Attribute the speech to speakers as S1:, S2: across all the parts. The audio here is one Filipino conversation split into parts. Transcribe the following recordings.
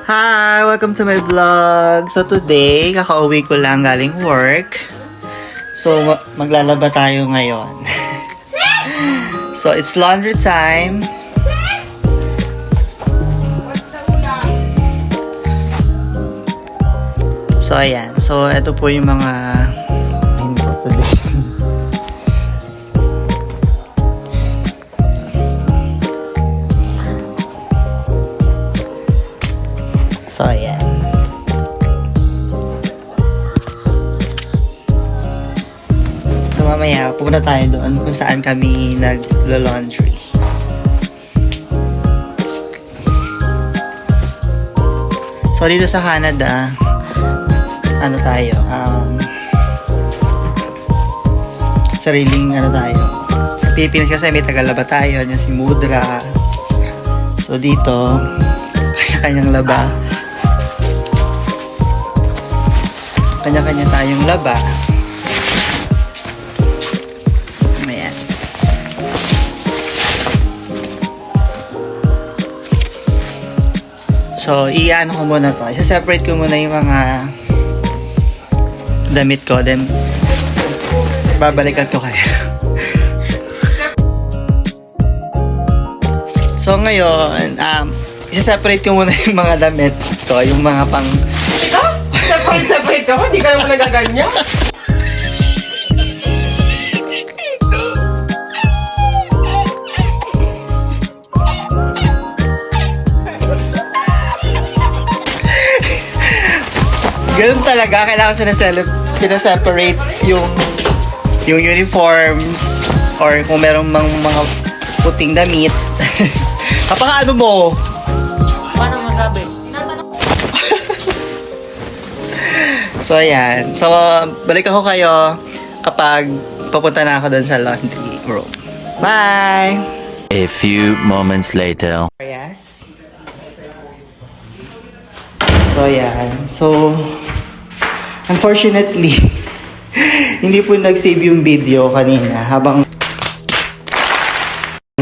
S1: Hi! Welcome to my vlog. So today, kakauwi ko lang galing work. So maglalaba tayo ngayon. So it's laundry time. So ayan. So ito po yung mga hindi ko today. So, ayan. So, mamaya, pupunta tayo doon kung saan kami nag-laundry. So, dito sa Canada, ano tayo, sariling, tayo. Sa Pilipinas kasi may tagalaba tayo, yan si Mudra. So, dito, kanya-kanyang laba. Kanya-kanya tayong laba. Ayan. So, i-ano ko muna to. Isa-separate ko muna yung mga damit ko. Then, babalikan ko kayo. So, ngayon, isa-separate ko muna yung mga damit ko. Yung mga pang...
S2: Separate ka mo? Hindi ka naman nagaganyan?
S1: Ganun talaga. Kailangan sinaseparate yung uniforms or kung merong mga puting damit. Kapag ano mo?
S2: Paano masabi?
S1: So, ayan. So, balik ako kayo kapag papunta na ako doon sa laundry room. Bye!
S3: A few moments later.
S1: Yes. So, ayan. So, unfortunately, hindi po nag-save yung video kanina habang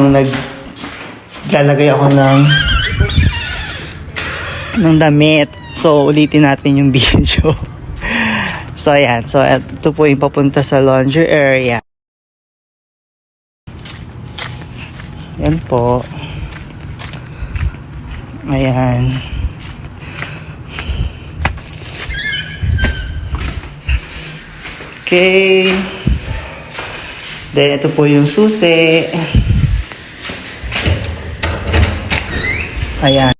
S1: naglalagay ako ng damit. So, ulitin natin yung video. So, ayan. So, ito po yung papunta sa laundry area. Yan po. Ayan. Okay. Then, ito po yung susi. Ayan.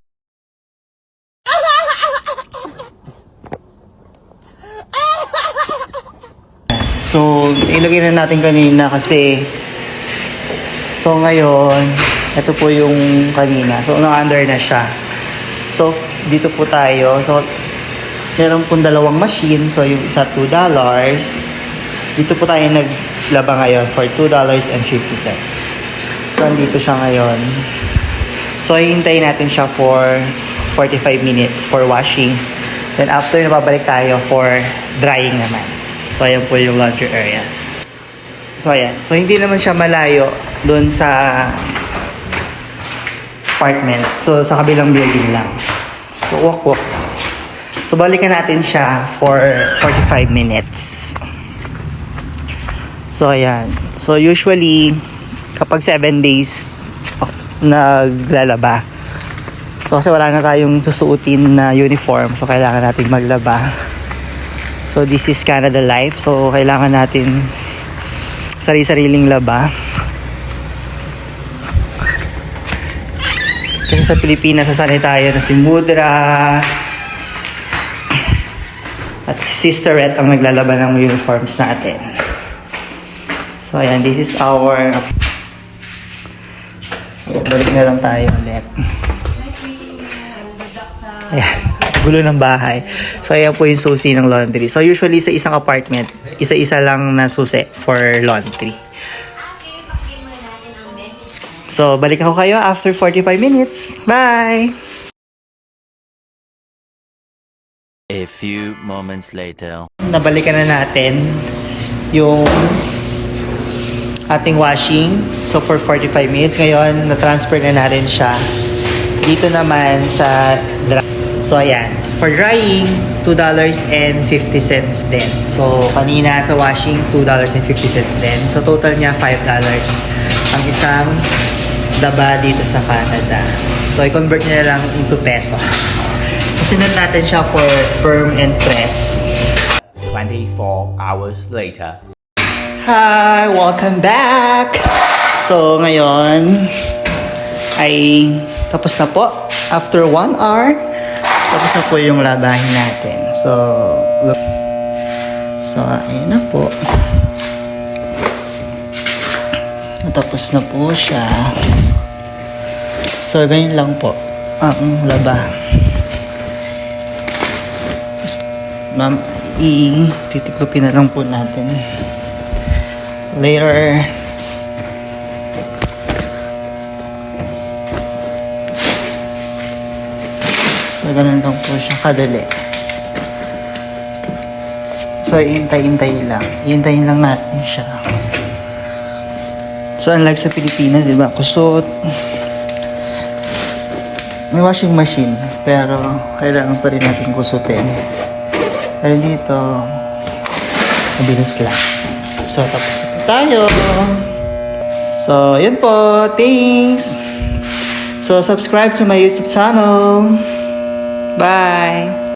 S1: So, ilagay na natin kanina kasi so ngayon, ito po yung kanina. So, under na siya. So, dito po tayo. So, meron pong dalawang machine. So, yung isa $2. Dito po tayo naglaba ngayon for $2.50. So, andito siya ngayon. So, hihintayin natin siya for 45 minutes for washing. Then, after, nababalik tayo for drying naman. So, ayan po yung laundry areas. So, ayan. So, hindi naman siya malayo doon sa apartment. So, sa kabilang building lang. So, walk. So, balikan natin siya for 45 minutes. So, ayan. So, usually, kapag 7 days naglalaba. So, kasi wala na tayong susuotin na uniform. So, kailangan natin maglaba. So, this is Canada life. So, kailangan natin sari-sariling laba. Kasi sa Pilipinas, sasanay tayo na si Mudra at si Sister Red ang naglalaba ng uniforms natin. So, ayan. This is our... Ayan, balik na lang tayo ulit. Ayan. Gulo ng bahay. So, ayan po yung susi ng laundry. So, usually sa isang apartment, isa-isa lang na susi for laundry. So, balik ako kayo after 45 minutes. Bye!
S3: A few moments later.
S1: Nabalikan na natin yung ating washing. So, for 45 minutes. Ngayon, na-transfer na natin siya dito naman sa So, ayan. For drying, $2.50 din. So, kanina sa washing, $2.50 din. So, total niya $5 ang isang daba dito sa Canada. So, i-convert niya lang into peso. So, sinend natin siya for perm and press.
S4: 24 hours later.
S1: Hi! Welcome back! So, ngayon ay tapos na po. After 1 hour, tapos na po yung labahin natin. So, look. So, ayun na po. Tapos na po siya. So, ganyan lang po ang laba. Ma'am, titiklopin na lang po natin. Later. So, ganun lang po siya kadali. So, hintay-hintay lang. Hintayin lang natin siya. So, unlike sa Pilipinas, di ba? Kusot. May washing machine. Pero, kailangan pa rin natin kusutin. Pero dito, mabilis lang. So, tapos na po tayo. So, yun po. Thanks! So, subscribe to my YouTube channel. Bye!